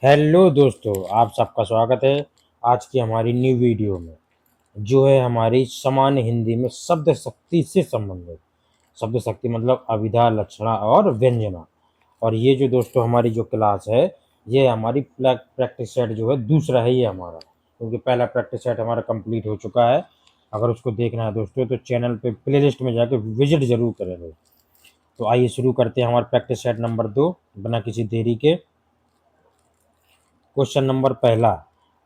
Hello दोस्तों, आप सबका स्वागत है आज की हमारी न्यू वीडियो में। जो है हमारी सामान्य हिंदी में शब्द शक्ति से संबंधित। शब्द शक्ति मतलब अभिधा, लक्षणा और व्यंजना। और ये जो दोस्तों हमारी जो क्लास है, ये हमारी प्रैक्टिस सेट जो है दूसरा है ये हमारा, क्योंकि पहला प्रैक्टिस सेट हमारा कंप्लीट हो चुका है। अगर उसको देखना है दोस्तों तो चैनल पे प्लेलिस्ट में जाकर विजिट जरूर करें लोग। तो आइए शुरू करते हैं हमारा प्रैक्टिस सेट नंबर 2 बिना किसी देरी के। क्वेश्चन नंबर पहला,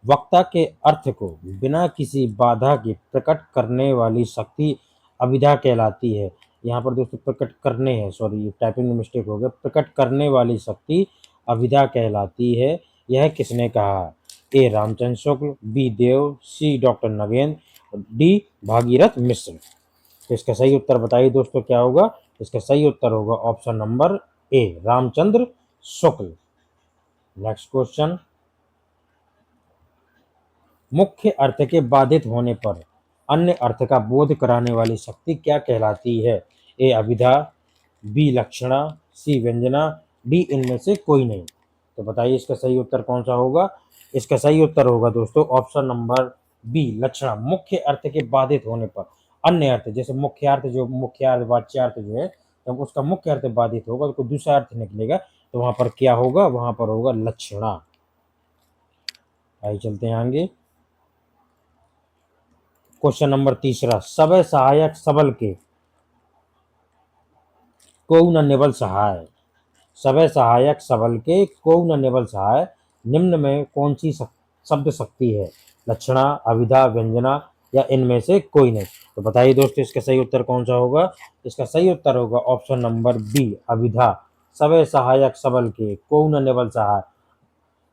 वक्ता के अर्थ को बिना किसी बाधा के प्रकट करने वाली शक्ति अभिधा कहलाती है। यहाँ पर दोस्तों प्रकट करने हैं, सॉरी टाइपिंग में मिस्टेक हो गया, प्रकट करने वाली शक्ति अभिधा कहलाती है। यह किसने कहा? ए रामचंद्र शुक्ल, बी देव, सी डॉक्टर नगेंद्र, डी भागीरथ मिश्र। तो इसका सही उत्तर बताइए दोस्तों क्या होगा? इसका सही उत्तर होगा option number A Ramchandra Shukla. Next question, मुख्य अर्थ के बाधित होने पर अन्य अर्थ का बोध कराने वाली शक्ति क्या कहलाती है? ए अभिधा, बी लक्षणा, सी व्यंजना, डी इनमें से कोई नहीं। तो बताइए इसका सही उत्तर कौन सा होगा? इसका सही उत्तर होगा दोस्तों ऑप्शन नंबर बी लक्षणा। मुख्य अर्थ के बाधित होने पर अन्य अर्थ, जैसे मुख्यार्थ, जो मुख्यार्थ वाच्यार्थ जो है, जब उसका मुख्य अर्थ बाधित होगा तो कोई दूसरा अर्थ निकलेगा, तो वहां पर क्या होगा? वहां पर होगा लक्षणा। आइए चलते हैं आगे। क्वेश्चन नंबर तीसरा, सवय सहायक सबल के को न निबल सहाय। सवय सहायक सबल के को न निबल सहाय निम्न में कौन सी शब्द शक्ति है? लक्षणा, अभिधा, व्यंजना या इनमें से कोई नहीं। तो बताइए दोस्तों इसका सही उत्तर कौन सा होगा? इसका सही उत्तर होगा ऑप्शन नंबर बी अभिधा। सवय सहायक सबल के को न निबल सहाय,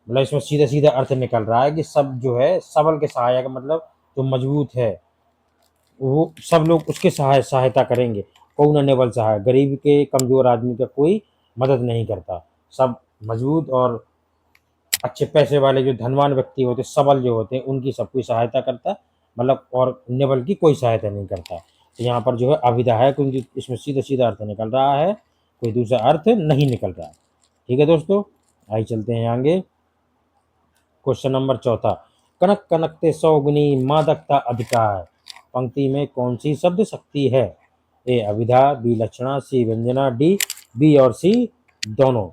मतलब इसमें सीधा सीधा अर्थ निकल रहा है कि सब जो है सबल के सहायक मतलब जो मजबूत है वो सब लोग उसके सहायता करेंगे। कौन अनेबल सहाय, गरीब के, कमजोर आदमी का कोई मदद नहीं करता। सब मजबूत और अच्छे पैसे वाले जो धनवान व्यक्ति होते, सबल जो होते हैं, उनकी सब कोई सहायता करता, मतलब और नेबल की कोई सहायता नहीं करता। तो यहाँ पर जो है अविधा है क्योंकि इसमें सीधा सीधा अर्थ निकल रहा है, कोई दूसरा अर्थ नहीं निकल रहा है। ठीक है दोस्तों, आइए चलते हैं आगे। क्वेश्चन नंबर चौथा, कनक कनकते सौगुनी मादकता अधिकार पंक्ति में कौन सी शब्द शक्ति है? ए अभिधा, बी लक्षणा, सी व्यंजना, डी बी और सी दोनों।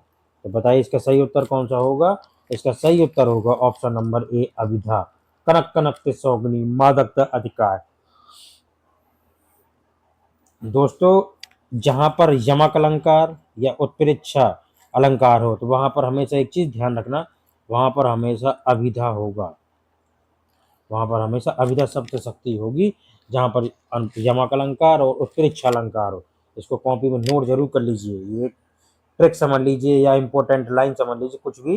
तो बताइए इसका सही उत्तर कौन सा होगा? इसका सही उत्तर होगा ऑप्शन नंबर ए अभिधा। कनक कनकते सौगुनी मादकता अधिकार। दोस्तों जहां पर यमक अलंकार या उत्प्रेक्षा अलंकार हो तो वहां पर हमेशा एक चीज ध्यान रखना, वहां पर हमेशा अभिधा होगा, वहां पर हमेशा अभिधा शब्द शक्ति होगी। जहां पर यमक अलंकार और उत्प्रेक्षा अलंकार हो, इसको कॉपी में नोट जरूर कर लीजिए। ये ट्रिक समझ लीजिए या इंपॉर्टेंट लाइन समझ लीजिए, कुछ भी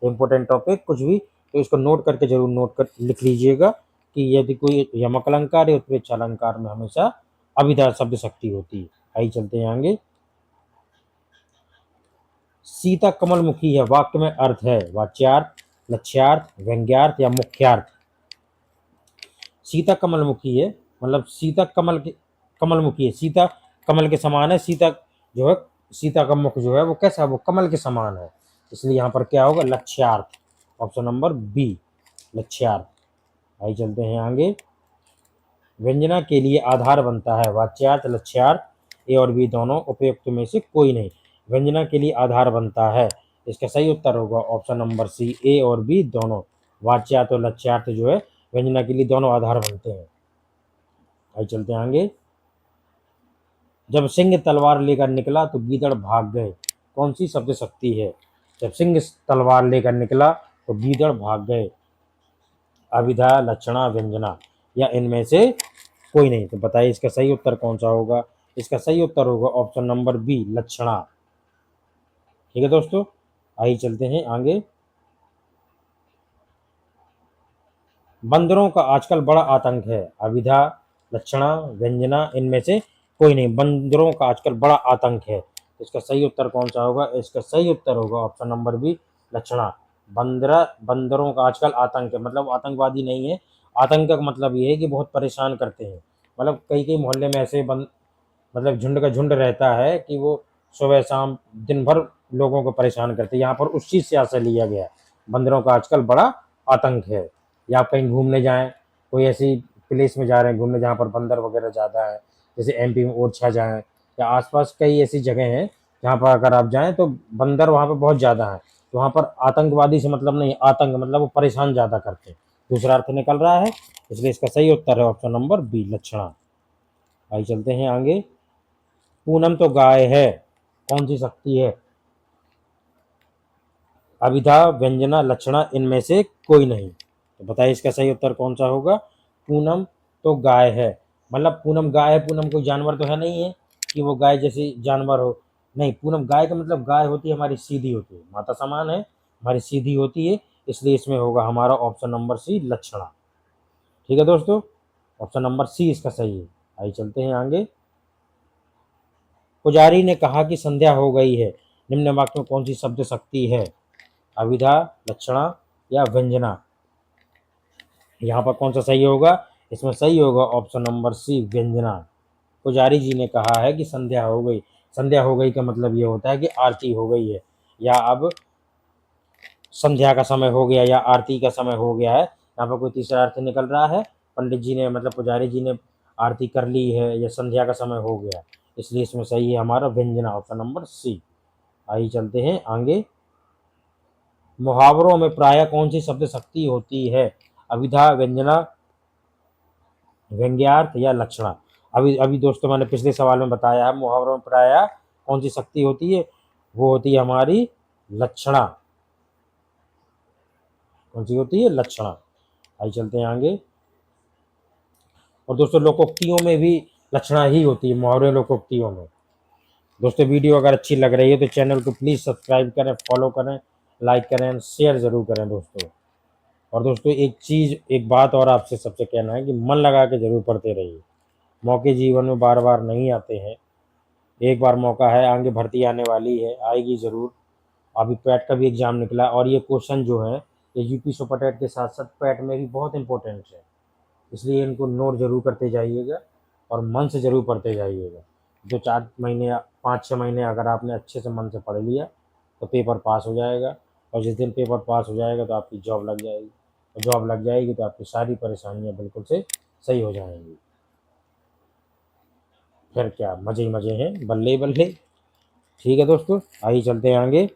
इंपॉर्टेंट टॉपिक कुछ भी, तो इसको नोट करके जरूर नोट कर लिख लीजिएगा कि यदि कोई यमक अलंकार या उत्प्रेक्षा अलंकार में हमेशा अभिधा शब्द शक्ति होती है। आइए चलते हैं आगे। सीता कमलमुखी है वाक्य में अर्थ है वाच्यार्थ, लक्ष्यार्थ, व्यंग्यार्थ या मुख्यार्थ। सीता कमलमुखी है मतलब सीता कमल के, कमलमुखी है, सीता कमल के समान है। सीता जो है, सीता का मुख जो है वो कैसा है? वो कमल के समान है, इसलिए यहाँ पर क्या होगा? लक्ष्यार्थ। ऑप्शन नंबर बी लक्ष्यार्थ। आइए चलते हैं आगे। व्यंजना के लिए आधार बनता है वाच्यार्थ, लक्ष्यार्थ, ए और बी दोनों उपयुक्त में से कोई नहीं। व्यंजना के लिए आधार बनता है, इसका सही उत्तर होगा ऑप्शन नंबर सी ए और बी दोनों। वाच्यार्थ और लक्ष्यार्थ जो है व्यंजना के लिए दोनों आधार बनते हैं। आइए चलते हैं आगे। जब सिंह तलवार लेकर निकला तो गीदड़ भाग गए, कौन सी शब्द शक्ति है? जब सिंह तलवार लेकर निकला तो गीदड़ भाग गए। अभिधा, लक्षणा, व्यंजना या इनमें से कोई नहीं। तो बताइए इसका सही उत्तर कौन सा होगा? इसका सही उत्तर होगा ऑप्शन नंबर बी लक्षणा। ठीक है दोस्तों, आइए चलते हैं आगे। बंदरों का आजकल बड़ा आतंक है अभिधा, लक्षणा, व्यंजना इनमें से कोई नहीं। बंदरों का आजकल बड़ा आतंक है, इसका सही उत्तर कौन सा होगा? इसका सही उत्तर होगा ऑप्शन नंबर बी लक्षणा। बंदरों का आजकल आतंक है मतलब आतंकवादी नहीं है। आतंक का मतलब ये है कि बहुत परेशान करते हैं, मतलब कई कई मोहल्ले में ऐसे मतलब झुंड का झुंड रहता है कि वो सुबह शाम दिन भर लोगों को परेशान करते हैं। यहाँ पर उस चीज़ से आशा लिया गया है। बंदरों का आजकल बड़ा आतंक है। या आप कहीं घूमने जाएं, कोई ऐसी प्लेस में जा रहे हैं घूमने जहाँ पर बंदर वगैरह ज़्यादा है, जैसे एमपी में ओरछा जाएं, या आसपास कई ऐसी जगह हैं जहाँ पर अगर आप जाएं तो बंदर वहाँ पर बहुत ज़्यादा हैं। तो वहाँ पर आतंकवादी से मतलब नहीं, आतंक मतलब वो परेशान ज़्यादा करते हैं, दूसरा अर्थ निकल रहा है। इसलिए इसका सही उत्तर है ऑप्शन नंबर बी, लक्षणा। आइए चलते हैं आगे। पूनम तो गाय है, कौन सी शक्ति है? अभिधा, व्यंजना, लक्षणा, इनमें से कोई नहीं। तो बताइए इसका सही उत्तर कौन सा होगा? पूनम तो गाय है, मतलब पूनम गाय है, पूनम कोई जानवर तो है नहीं है कि वो गाय जैसी जानवर हो। नहीं, पूनम गाय का मतलब गाय होती है हमारी सीधी होती है, माता समान है, हमारी सीधी होती है। इसलिए इसमें होगा हमारा ऑप्शन नंबर सी, लक्षणा। ठीक है दोस्तों, ऑप्शन नंबर सी इसका सही है। आइए चलते हैं आगे। पुजारी ने कहा कि संध्या हो गई है, निम्न वाक्य में कौन सी शब्द शक्ति है? अविधा, लक्षणा या व्यंजना? यहाँ पर कौन सा सही होगा? इसमें सही होगा ऑप्शन नंबर सी, व्यंजना। पुजारी जी ने कहा है कि संध्या हो गई। संध्या हो गई का मतलब ये होता है कि आरती हो गई है, या अब संध्या का समय हो गया, या आरती का समय हो गया है। यहाँ पर कोई तीसरा अर्थ निकल रहा है, पंडित जी ने मतलब पुजारी जी ने आरती कर ली है, या संध्या का समय हो गया। इसलिए इसमें सही है हमारा व्यंजना, ऑप्शन नंबर सी। आइए चलते हैं आगे। मुहावरों में प्रायः कौन सी शब्द शक्ति होती है? अभिधा, व्यंजना, व्यंग्यार्थ या लक्षणा? अभी अभी दोस्तों मैंने पिछले सवाल में बताया है, मुहावरों में प्रायः कौन सी शक्ति होती है? वो होती है हमारी लक्षणा। कौन सी होती है? लक्षणा। आइए चलते हैं आगे। और दोस्तों लोकोक्तियों में भी लक्षणा ही होती है, मुहावरे लोकोक्तियों में। दोस्तों वीडियो अगर अच्छी लग रही है तो चैनल को प्लीज़ सब्सक्राइब करें, फॉलो करें, लाइक करें, शेयर ज़रूर करें दोस्तों। और दोस्तों एक बात और आपसे सबसे कहना है कि मन लगा के ज़रूर पढ़ते रहिए। मौके जीवन में बार बार नहीं आते हैं, एक बार मौका है, आगे भर्ती आने वाली है, आएगी ज़रूर। अभी पैट का भी एग्ज़ाम निकला, और ये क्वेश्चन जो है ये यूपी सुपर टेट के साथ साथ पैट में भी बहुत इंपॉर्टेंट है। इसलिए इनको नोट जरूर करते जाइएगा और मन से ज़रूर पढ़ते जाइएगा। जो 4 महीने 5-6 महीने अगर आपने अच्छे से मन से पढ़ लिया तो पेपर पास हो जाएगा, और जिस दिन पेपर पास हो जाएगा तो आपकी जॉब लग जाएगी, और जॉब लग जाएगी तो आपकी सारी परेशानियां बिल्कुल से सही हो जाएंगी। फिर क्या मज़े ही मज़े हैं, बल्ले बल्ले। ठीक है दोस्तों, आइए चलते हैं आगे।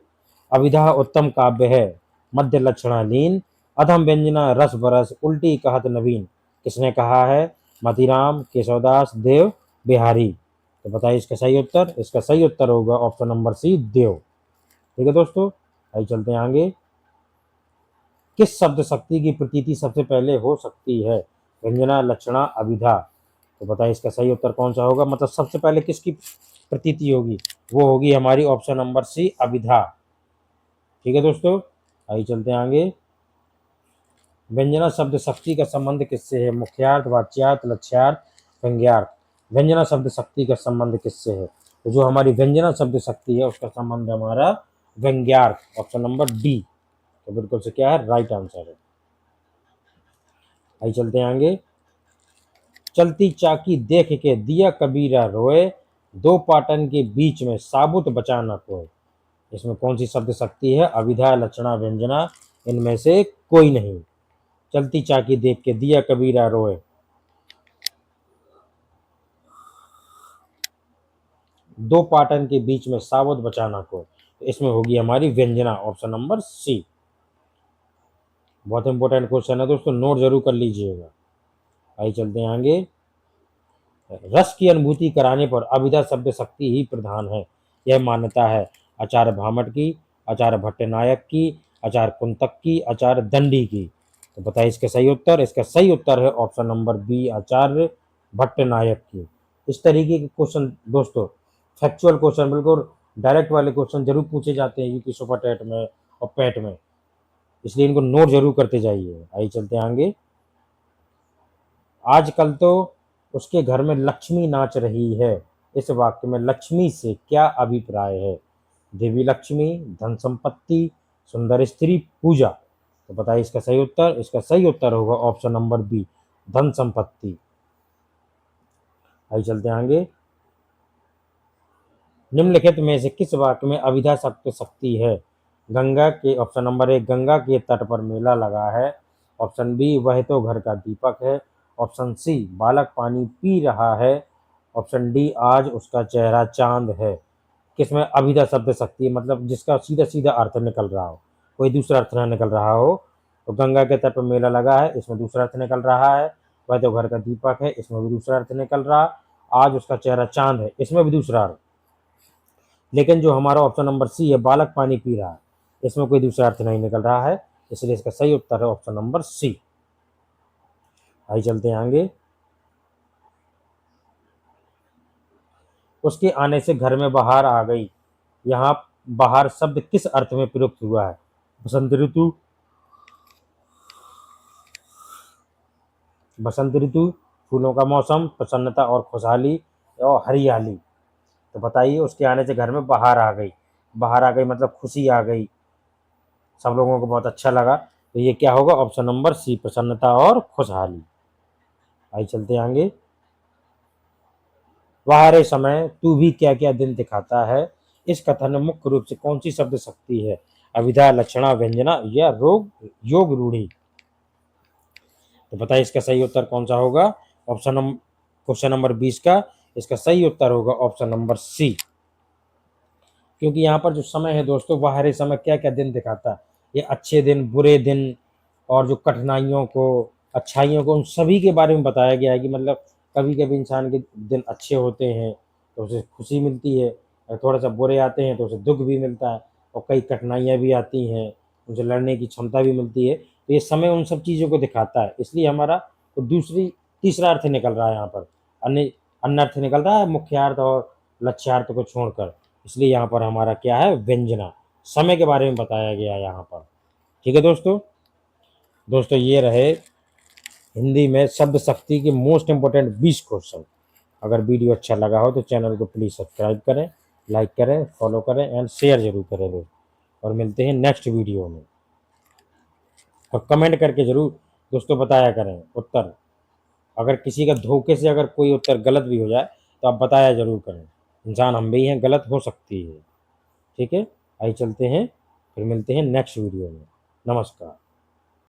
अविधा उत्तम काव्य है, मध्य लक्षणा लीन, अधम व्यंजना रस बरस, उल्टी कहत नवीन। किसने कहा है? मतीराम, केशवदास, देव, बिहारी। तो बताइए इसका सही उत्तर। इसका सही उत्तर होगा ऑप्शन नंबर सी, देव। ठीक है दोस्तों, आइए चलते हैं आगे। किस शब्द शक्ति की प्रतीति सबसे पहले हो सकती है? व्यंजना, लक्षणा, अभिधा? तो बताइए इसका सही उत्तर कौन सा होगा, मतलब सबसे पहले किसकी प्रतीति होगी? वो होगी हमारी ऑप्शन नंबर सी, अभिधा। ठीक है दोस्तों, आइए चलते हैं आगे। व्यंजना शब्द शक्ति का संबंध किससे है? मुख्यार्थ, वाच्यार्थ, लक्ष्यार्थ, व्यंग्यार्थ? व्यंजना शब्द शक्ति का संबंध किससे है? तो जो हमारी व्यंजना शब्द शक्ति है उसका संबंध हमारा व्यंग्यार्थ, ऑप्शन नंबर डी। तो बिल्कुल से क्या है? राइट आंसर है। आइए चलते हैं आगे। चलती चाकी देख के दिया कबीरा रोए, दो पाटन के बीच में साबुत बचा न कोय। इसमें कौन सी शब्द शक्ति है? अभिधा, लक्षणा, व्यंजना, इनमें से कोई नहीं। चलती चाकी देख के दिया कबीरा रोए, दो पाटन के बीच में साबुत बचाना को, तो इसमें होगी हमारी व्यंजना, ऑप्शन नंबर सी। बहुत इंपॉर्टेंट क्वेश्चन है दोस्तों, नोट जरूर कर लीजिएगा। आइए चलते हैं आगे। रस की अनुभूति कराने पर अभिधा शब्द शक्ति ही प्रधान है, यह मान्यता है आचार्य भामट की, आचार्य भट्टनायक की, आचार्य कुंतक की, आचार्य दंडी की। तो बताइए इसका सही उत्तर। इसका सही उत्तर है ऑप्शन नंबर बी, आचार्य भट्टनायक की। इस तरीके के क्वेश्चन दोस्तों, फैक्चुअल क्वेश्चन, बिल्कुल डायरेक्ट वाले क्वेश्चन जरूर पूछे जाते हैं यूपी सुपर टेट में और पैट में, इसलिए इनको नोट जरूर करते जाइए। आइए चलते हैं आगे। आजकल तो उसके घर में लक्ष्मी नाच रही है, इस वाक्य में लक्ष्मी से क्या अभिप्राय है? देवी लक्ष्मी, धन संपत्ति, सुंदर स्त्री, पूजा? तो बताइए इसका सही उत्तर। इसका सही उत्तर होगा ऑप्शन नंबर बी, धन संपत्ति। आइए चलते हैं आगे। निम्नलिखित में से किस वाक्य में अभिधा शब्द शक्ति है? गंगा के ऑप्शन नंबर 1 गंगा के तट पर मेला लगा है। ऑप्शन बी वह तो घर का दीपक है। ऑप्शन सी बालक पानी पी रहा है। ऑप्शन डी आज उसका चेहरा चांद है। किसमें अभिधा शब्द शक्ति है, मतलब जिसका सीधा सीधा अर्थ निकल रहा हो, कोई दूसरा अर्थ ना निकल रहा हो। तो गंगा के तट पर मेला लगा है, इसमें दूसरा अर्थ निकल रहा है। वह तो घर का दीपक है, इसमें भी दूसरा अर्थ निकल रहा। आज उसका चेहरा चांद है, इसमें भी दूसरा अर्थ। लेकिन जो हमारा ऑप्शन नंबर सी है बालक पानी पी रहा है, इसमें कोई दूसरा अर्थ नहीं निकल रहा है, इसलिए इसका सही उत्तर है ऑप्शन नंबर सी। आइए चलते हैं आगे। उसके आने से घर में बाहर आ गई। यहाँ बाहर शब्द किस अर्थ में प्रयुक्त हुआ है? बसंत ऋतु, बसंत ऋतु, फूलों का मौसम, प्रसन्नता और खुशहाली, और हरियाली। तो बताइए, उसके आने से घर में बाहर आ गई। बाहर आ गई मतलब खुशी आ गई, सब लोगों को बहुत अच्छा लगा। तो ये क्या होगा? ऑप्शन नंबर सी, प्रसन्नता और खुशहाली। आइए चलते हैं आगे। बाहर समय तू भी क्या क्या दिन दिखाता है। इस कथन में मुख्य रूप से कौन सी शब्द शक्ति है? अभिधा, लक्षणा, व्यंजना या रोग योग रूढ़ी? तो बताइए इसका सही उत्तर कौन सा होगा? ऑप्शन नंबर क्वेश्चन नंबर 20 का इसका सही उत्तर होगा ऑप्शन नंबर सी। क्योंकि यहाँ पर जो समय है दोस्तों, बाहरी समय क्या क्या दिन दिखाता है, ये अच्छे दिन, बुरे दिन, और जो कठिनाइयों को, अच्छाइयों को, उन सभी के बारे में बताया गया है कि मतलब कभी कभी इंसान के दिन अच्छे होते हैं तो उसे खुशी मिलती है, और थोड़ा सा बुरे आते हैं तो उसे दुख भी मिलता है, और कई कठिनाइयाँ भी आती हैं, उनसे लड़ने की क्षमता भी मिलती है। तो ये समय उन सब चीज़ों को दिखाता है, इसलिए हमारा तो तीसरा अर्थ निकल रहा है यहाँ पर। अन्य अन्य अर्थ निकल रहा है मुख्यार्थ और लक्ष्यार्थ को छोड़कर, इसलिए यहाँ पर हमारा क्या है? व्यंजना, समय के बारे में बताया गया है यहाँ पर। ठीक है दोस्तों। दोस्तों ये रहे हिंदी में शब्द शक्ति के मोस्ट इंपोर्टेंट 20 क्वेश्चन। अगर वीडियो अच्छा लगा हो तो चैनल को प्लीज़ सब्सक्राइब करें, लाइक करें, फॉलो करें एंड शेयर जरूर करें दोस्त। और मिलते हैं नेक्स्ट वीडियो में। और कमेंट करके जरूर दोस्तों बताया करें उत्तर। अगर किसी का धोखे से अगर कोई उत्तर गलत भी हो जाए तो आप बताया जरूर करें, इंसान हम भी हैं, गलत हो सकती है। ठीक है, आइए चलते हैं, फिर मिलते हैं नेक्स्ट वीडियो में। नमस्कार।